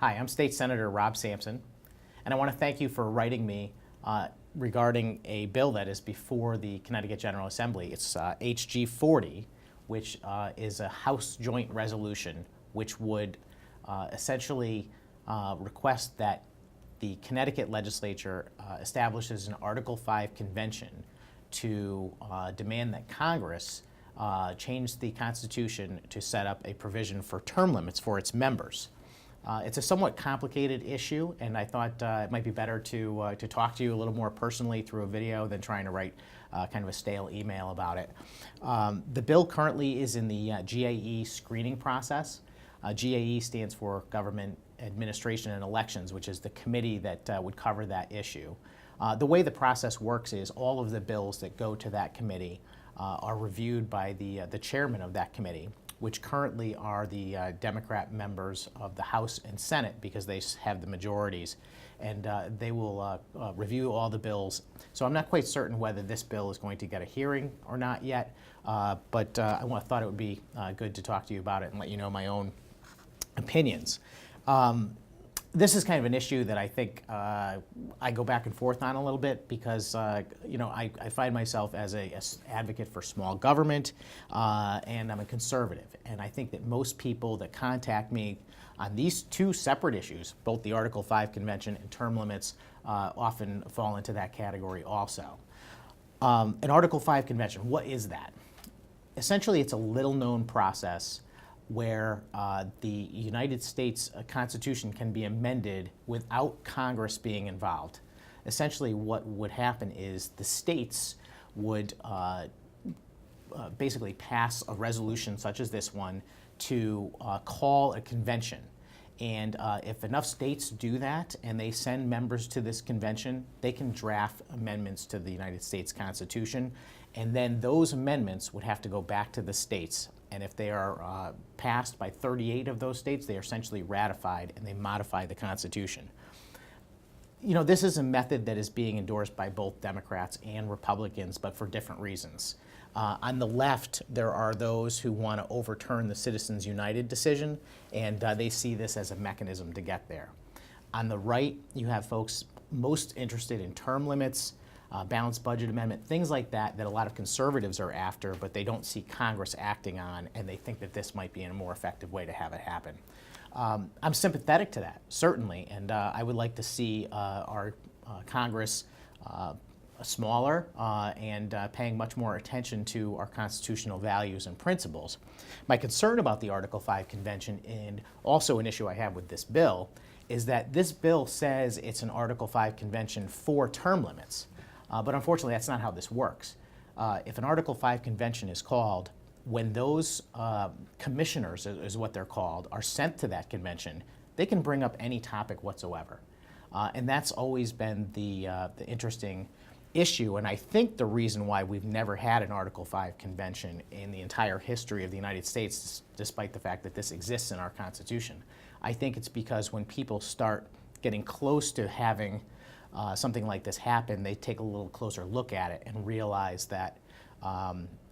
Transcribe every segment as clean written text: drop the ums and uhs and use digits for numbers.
Hi, I'm State Senator Rob Sampson, and I want to thank you for writing me regarding a bill that is before the Connecticut General Assembly. It's HG 40, which is a House joint resolution which would essentially request that the Connecticut legislature establishes an Article 5 convention to demand that Congress change the Constitution to set up a provision for term limits for its members. It's a somewhat complicated issue, and I thought it might be better to talk to you a little more personally through a video than trying to write kind of a stale email about it. The bill currently is in the GAE screening process. GAE stands for Government Administration and Elections, which is the committee that would cover that issue. The way the process works is all of the bills that go to that committee are reviewed by the chairman of that committee, which currently are the Democrat members of the House and Senate because they have the majorities, and they will review all the bills. So I'm not quite certain whether this bill is going to get a hearing or not yet, but I thought it would be good to talk to you about it and let you know my own opinions. This is kind of an issue that I think I go back and forth on a little bit because I find myself as an advocate for small government, and I'm a conservative. And I think that most people that contact me on these two separate issues, both the Article 5 convention and term limits, often fall into that category also. An Article 5 convention, what is that? Essentially, it's a little-known process where the United States Constitution can be amended without Congress being involved. Essentially, what would happen is the states would basically pass a resolution such as this one to call a convention. And if enough states do that and they send members to this convention, they can draft amendments to the United States Constitution, and then those amendments would have to go back to the states. And if they are passed by 38 of those states, they are essentially ratified and they modify the Constitution. You know, this is a method that is being endorsed by both Democrats and Republicans, but for different reasons. On the left, there are those who want to overturn the Citizens United decision, and they see this as a mechanism to get there. On the right, you have folks most interested in term limits, balanced budget amendment, things like that that a lot of conservatives are after, but they don't see Congress acting on, and they think that this might be a more effective way to have it happen. I'm sympathetic to that, certainly, and I would like to see our Congress smaller and paying much more attention to our constitutional values and principles. My concern about the Article 5 convention, and also an issue I have with this bill, is that this bill says it's an Article 5 convention for term limits. But unfortunately, that's not how this works. If an Article 5 convention is called, when those commissioners, is what they're called, are sent to that convention, they can bring up any topic whatsoever. And that's always been the interesting issue, and I think the reason why we've never had an Article 5 convention in the entire history of the United States, despite the fact that this exists in our Constitution. I think it's because when people start getting close to having something like this happen, they take a little closer look at it and realize that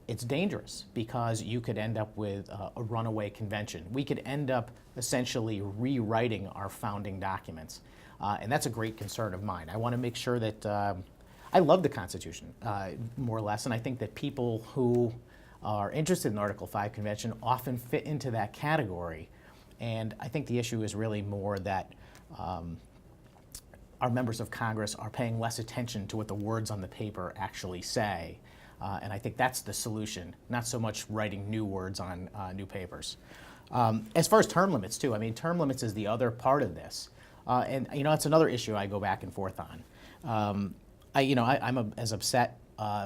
it's dangerous because you could end up with a runaway convention. We could end up essentially rewriting our founding documents, and that's a great concern of mine. I want to make sure that I love the Constitution, more or less, and I think that people who are interested in Article 5 convention often fit into that category, and I think the issue is really more that our members of Congress are paying less attention to what the words on the paper actually say. And I think that's the solution, not so much writing new words on new papers. As far as term limits, too, I mean, term limits is the other part of this. And, you know, it's another issue I go back and forth on. I'm as upset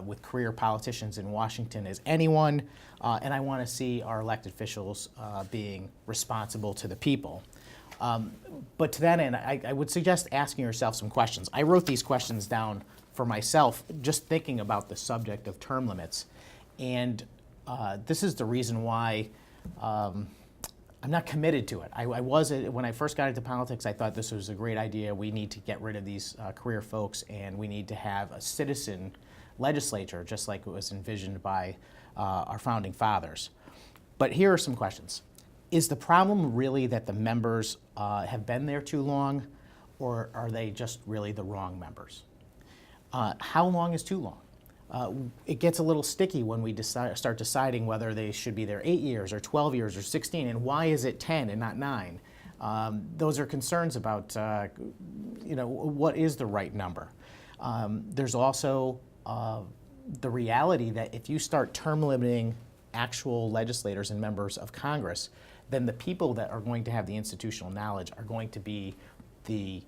with career politicians in Washington as anyone, and I want to see our elected officials being responsible to the people. But to that end, I would suggest asking yourself some questions. I wrote these questions down for myself, just thinking about the subject of term limits. And this is the reason why I'm not committed to it. When I first got into politics, I thought this was a great idea. We need to get rid of these career folks, and we need to have a citizen legislature, just like it was envisioned by our founding fathers. But here are some questions. Is the problem really that the members have been there too long, or are they just really the wrong members? How long is too long? It gets a little sticky when we start deciding whether they should be there 8 years or 12 years or 16, and why is it 10 and not 9? Those are concerns about, what is the right number? There's also the reality that if you start term limiting actual legislators and members of Congress, then the people that are going to have the institutional knowledge are going to be the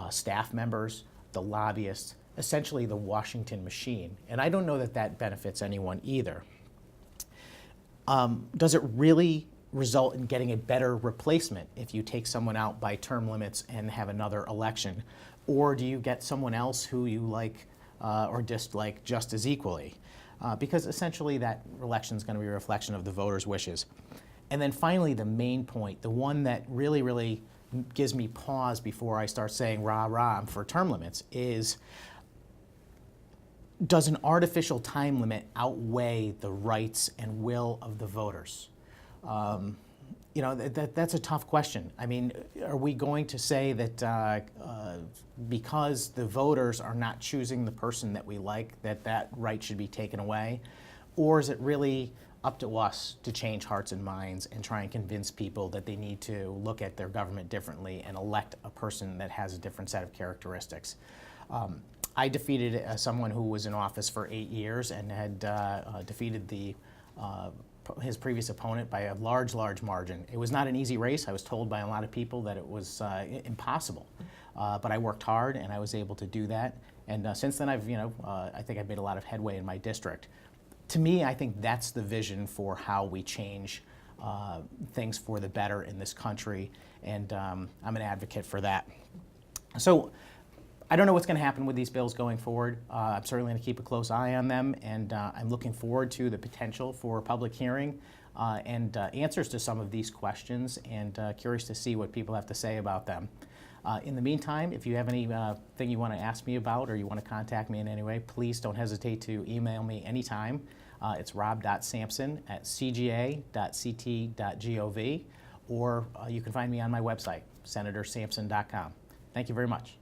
staff members, the lobbyists, essentially the Washington machine. And I don't know that that benefits anyone either. Does it really result in getting a better replacement if you take someone out by term limits and have another election? Or do you get someone else who you like or dislike just as equally? Because essentially that election is going to be a reflection of the voters' wishes. And then finally, the main point, the one that really, really gives me pause before I start saying rah, rah, I'm for term limits, is does an artificial time limit outweigh the rights and will of the voters? That's a tough question. I mean, are we going to say that because the voters are not choosing the person that we like, that right should be taken away? Or is it really up to us to change hearts and minds and try and convince people that they need to look at their government differently and elect a person that has a different set of characteristics? I defeated someone who was in office for 8 years and had defeated his previous opponent by a large, large margin. It was not an easy race. I was told by a lot of people that it was impossible. But I worked hard and I was able to do that. And since then, I think I've made a lot of headway in my district. To me, I think that's the vision for how we change things for the better in this country. And I'm an advocate for that. So I don't know what's going to happen with these bills going forward. I'm certainly going to keep a close eye on them, and I'm looking forward to the potential for a public hearing and answers to some of these questions, and curious to see what people have to say about them. In the meantime, if you have anything you want to ask me about or you want to contact me in any way, please don't hesitate to email me anytime. It's rob.sampson@cga.ct.gov, or you can find me on my website, senatorsampson.com. Thank you very much.